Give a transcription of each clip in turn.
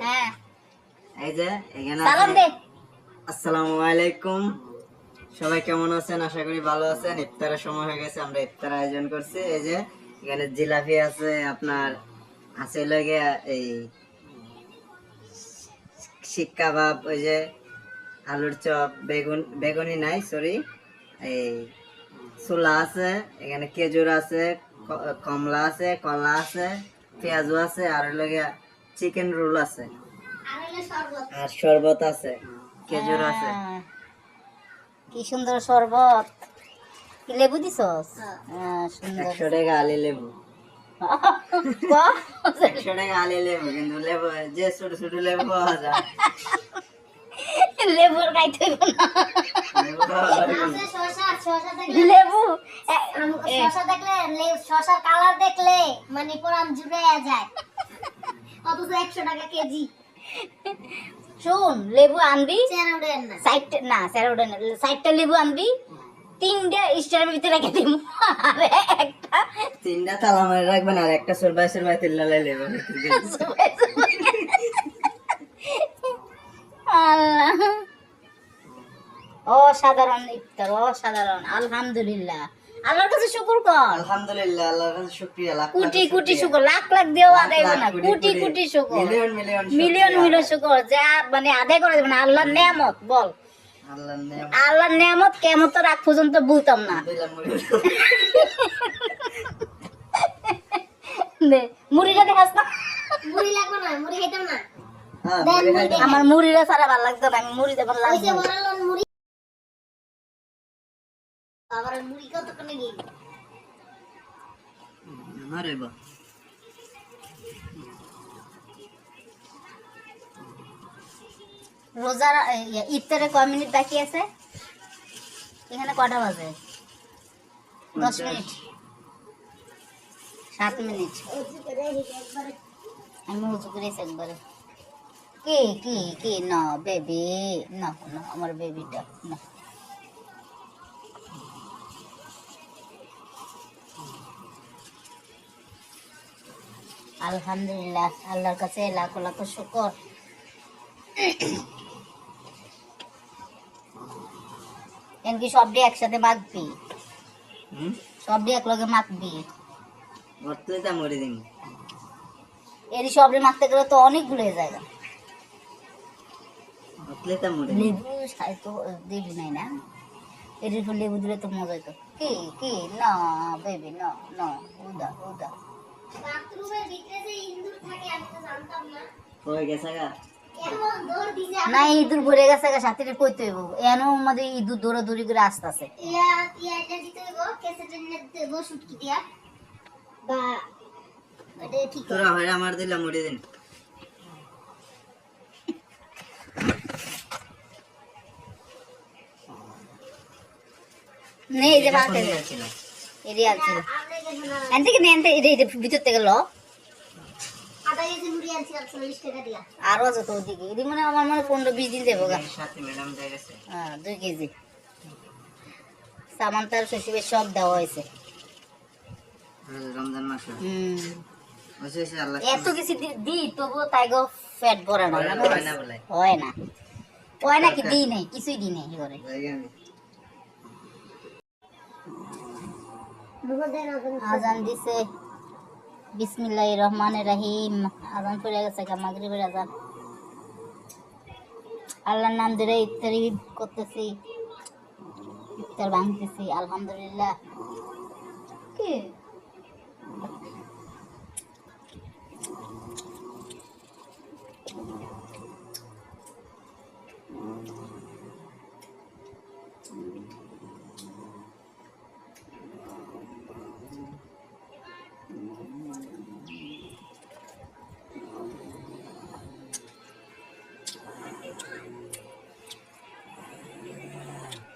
হ্যাঁ এই যে এখানে সালাম দে। আসসালামু আলাইকুম, সবাই কেমন আছেন? আশা করি ভালো আছেন। ইফতারের সময় হয়ে গেছে, আমরা ইফতার আয়োজন করছি। এই যে এখানে জিলাপি আছে, আপনার আছে লাগে এই শিক কাবাব, ওই যে আলুর চপ, বেগুনি নাই সরি, এই ছোলা আছে, এখানে খেজুর আছে, কমলা আছে, কলা আছে, পেঁয়াজু আছে, আর লাগে চিকেন রোল আছে, আর শরবত আছে, খেজুর আছে। কি সুন্দর শরবত। কি লেবু দিছস? সুন্দর। 100 টাকা আলি লেবু। ক 100 টাকা আলি লেবু, কিন্তু লেবু যে ছোট ছোট লেবু পাওয়া যায়, লেবুর খাইতে হইব না। লেবু পাওয়া যায় না। লেবু শশা দেখলে শশার কালার দেখলে মানে পরাম জুড়ে যায়, অথচ 100 টাকা কেজি। শুন, লেবু আনবি চেরাউডেন না, সাইডটা না স্যারোডা না, সাইডটা লেবু আনবি, 3টা স্টারের ভিতরে রেখে দিব। আর একটা 3টা তালা মারে রাখবেন, আর একটা সরবাই সরবাই তেল লাগাই লেবু। আল্লাহ, অসাধারণ ইফতার, অসাধারণ। আলহামদুলিল্লাহ, আল্লাহর কাছে শুকর কর। আলহামদুলিল্লাহ, আল্লাহর কাছে শুকরিয়া, লাখ লাখ কোটি কোটি শুকরিয়া। শুকর, লাখ লাখ দিয়েও লাখ আদায় হবে লাখ না, কোটি কোটি কোটি, কোটি শুকর, মিলিয়ন মিলিয়ন মিলিয়ন শুকরিয়া। মিলিয়ন শুকর, যা মানে আদায় করা যাবে না। আল্লাহর নেয়ামত বল, আল্লাহর নেয়ামত। আল্লাহর নেয়ামত কেমন তো রাখ পর্যন্ত বলতাম না। দিলাম মুড়ি। দে, মুড়িটা দেখাস না। মুড়ি লাগবে না, মুড়ি খাইতাম না। হ্যাঁ, দেন মুড়ি মুড়ি খাইতাম। আমার মুড়িটা ছাড়া ভালো লাগতো না, আমি মুড়ি দেবার ওই যে লাগবে। বড়ালন মুড়ি, আবার মুড়ি কত কোনে গিয়ে আরে বাহ, রোজার ইফতারে কয় মিনিট বাকি আছে? এখানে কটা বাজে? 10 মিনিট, 7 মিনিট। একবারে আমি উঁচু করেছি একবারে। কে কে কে না বেবি, না না আমার বেবিটা না। আলহামদুলিল্লাহ, আল্লাহর কাছে লাখ লাখ শুকর। এমনকি সবটি একসাথে মাখবি, সবটি একলগে মাখবি। ভর্তুই তা মুড়ি দিন। এরই সবটি মাখতে গেলে তো অনেকগুলো হয়ে যায়। ভর্তুই তা মুড়ি দিন। লেবু তো দিবি নাই না, এর উপর লেবু দিলে তো মজা হতো। কি কি না বেবি, না না, উদা উদা। বাথরুমের ভিতরে যে ইঁদুর থাকে আমি তো জানতাম না, কই গেছে গা? এমন দৌড় দিছে। না, ইঁদুর ভরে গেছে সাথে কইতে হইব, এনো আমাদের ইঁদুর দৌড়াদৌড়ি করে আসতেছে। এটা দিতে হইব ক্যাসেটের নেট দেব শুটকি দিয়া, বা এটা ঠিক তোরা হইরা আমার দিলা মুড়ি দিন। নেই এই যে এটা মারতে কোন গেছিল? এরি আছে। আমরা গেছে না, এনতে কি নেনতে এটা ভিতর থেকে ল আধা কেজি মুড়ি আনছি 40 টাকা দিয়া। আরো আছে তো ওদিকে, এদি মানে আমার মনে 15-20 দিন যাবো গা। এর সাথে ম্যাডাম দিয়ে গেছে। হ্যাঁ 2 কেজি সামান তার শ্বশুরের সব দেওয়া হয়েছে। রমজান মাসে হইছে হইছে, আল্লাহ এত কিছু দি তবুও তাই গো ফ্যাট ভরে না, হয় না, জানো? হয় না বলে। হয় না, হয় না কি দিই নাই, কিছুই দিই নাই ঘরে। জায়গা নেই। দুপুর দেন আজান দিছে, বিসমিল্লাহির রহমানির রহিম। আজান পড়ে গেছে, মাগরিবের আজান। আল্লাহর নাম ধরে ইফতারি করতেছি, ইফতার ভাঙতেছি। আলহামদুলিল্লাহ। কি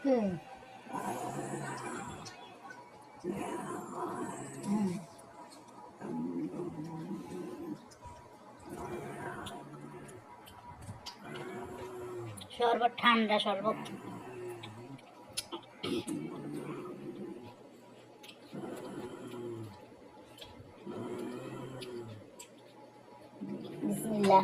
হুম শরবত, ঠান্ডা শরবত। বিসমিল্লাহ।